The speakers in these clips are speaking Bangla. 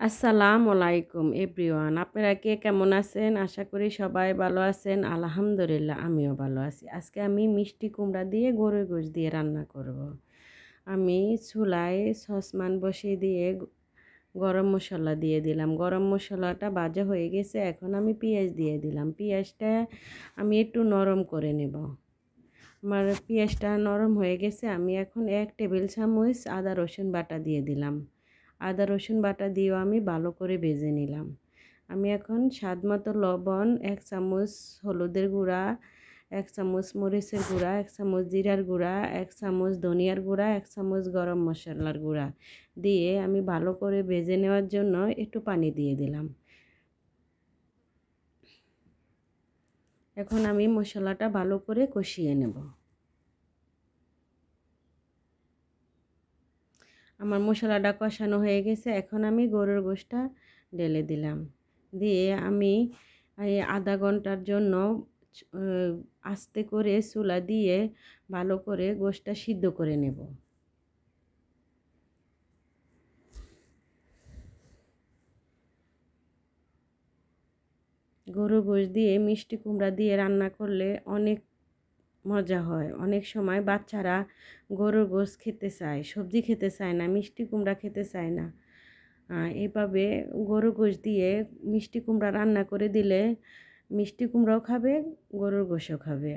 আসসালামু আলাইকুম এভরিওয়ান, আপনারা কে কেমন আছেন? আশা করি সবাই ভালো আছেন। আলহামদুলিল্লাহ আমিও ভালো আছি। আজকে আমি মিষ্টি কুমড়া দিয়ে গরুর গোশত দিয়ে রান্না করব। আমি চুলায় সসপ্যান বসিয়ে দিয়ে গরম মশলা দিয়ে দিলাম। গরম মশলাটা ভাজা হয়ে গেছে, এখন আমি পেঁয়াজ দিয়ে দিলাম। পেঁয়াজটা আমি একটু নরম করে নেব। আমার পেঁয়াজটা নরম হয়ে গেছে, আমি এখন 1 টেবিল চামচ আদা রসুন বাটা দিয়ে দিলাম। আদা রসুন বাটা দিয়েও আমি ভালো করে ভেজে নিলাম। আমি এখন স্বাদ মতো লবণ, 1 চামচ হলুদের গুঁড়া, 1 চামচ মরিচের গুঁড়া, 1 চামচ জিরার গুঁড়া, 1 চামচ ধনিয়ার গুঁড়া, 1 চামচ গরম মশলার গুঁড়া দিয়ে আমি ভালো করে ভেজে নেওয়ার জন্য একটু পানি দিয়ে দিলাম। এখন আমি মশলাটা ভালো করে কষিয়ে নেব। আমার মশলাটা কষানো হয়ে গেছে, এখন আমি গরুর গোশতটা ঢেলে দিলাম। দিয়ে আমি আধা ঘন্টার জন্য আস্তে করে চুলা দিয়ে ভালো করে গোশতটা সিদ্ধ করে নেব। গরুর গোশত দিয়ে মিষ্টি কুমড়া দিয়ে রান্না করলে অনেক মজা হয়। অনেক সময় বাচ্চারা গরুর গোশত খেতে চায়, সবজি খেতে চায় না, মিষ্টি কুমড়া খেতে চায় না। এভাবে গরুর গোশত দিয়ে মিষ্টি কুমড়া রান্না করে দিলে মিষ্টি কুমড়াও খাবে, গরুর গোশতও খাবে।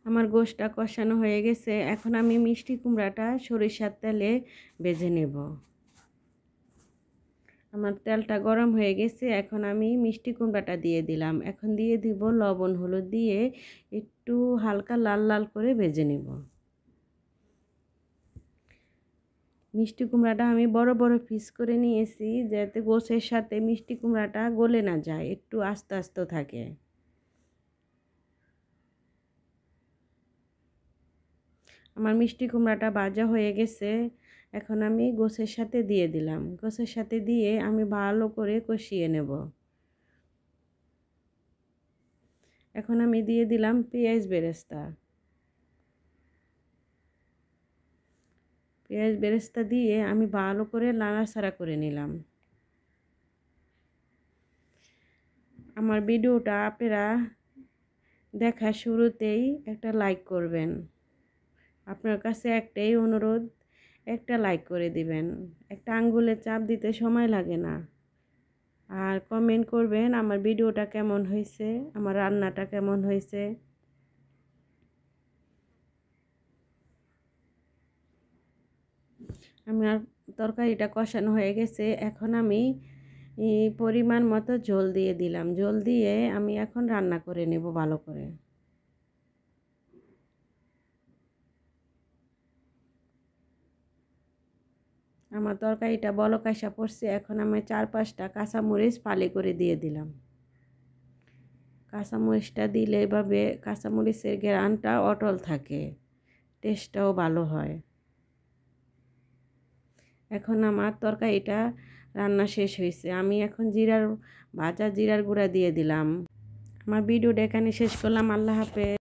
আমার গোশতটা কষানো হয়ে গেছে, এখন আমি মিষ্টি কুমড়াটা সরিষার তেলে ভেজে নেব। আমার তেলটা গরম হয়ে গেছে, এখন আমি মিষ্টি কুমড়াটা দিয়ে দিলাম। এখন দিয়ে দিব লবণ হলুদ দিয়ে একটু হালকা লাল লাল করে ভেজে নেব। মিষ্টি কুমড়াটা আমি বড় বড় পিস করে নিয়েছি, যাতে গোশের সাথে মিষ্টি কুমড়াটা গলে না যায়, একটু আস্তে আস্তে থাকে। আমার মিষ্টি কুমড়াটা ভাজা হয়ে গেছে, এখন আমি গোশের সাথে দিয়ে দিলাম। গোশের সাথে দিয়ে আমি ভালো করে কষিয়ে নেব। এখন আমি দিয়ে দিলাম পেঁয়াজ বেরেস্তা। পেঁয়াজ বেরেস্তা দিয়ে আমি ভালো করে নাড়াচাড়া করে নিলাম। আমার ভিডিওটা আপনারা দেখা শুরুতেই একটা লাইক করবেন। আপনার কাছে একটাই অনুরোধ, একটা লাইক করে দিবেন। একটা আঙ্গুলে চাপ দিতে সময় লাগে না। আর কমেন্ট করবেন আমার ভিডিওটা কেমন হয়েছে, আমার রান্নাটা কেমন হয়েছে। আমার তরকারিটা কষানো হয়ে গেছে, এখন আমি পরিমাণ মতো ঝোল দিয়ে দিলাম। ঝোল দিয়ে আমি এখন রান্না করে নেব ভালো করে। আমার তরকারিটা বলক আইসা পড়ছে, এখন আমি 4-5টা কাঁচামরিচ ফালি করে দিয়ে দিলাম। কাঁচামরিচটা দিলে এভাবে কাঁচামরিচের ঘ্রাণটা অটল থাকে, টেস্টটাও ভালো হয়। এখন আমার তরকারিটা রান্না শেষ হয়েছে, আমি এখন ভাজা জিরার গুঁড়া দিয়ে দিলাম। আমার ভিডিওটা এখানে শেষ করলাম। আল্লাহ হাফেজ।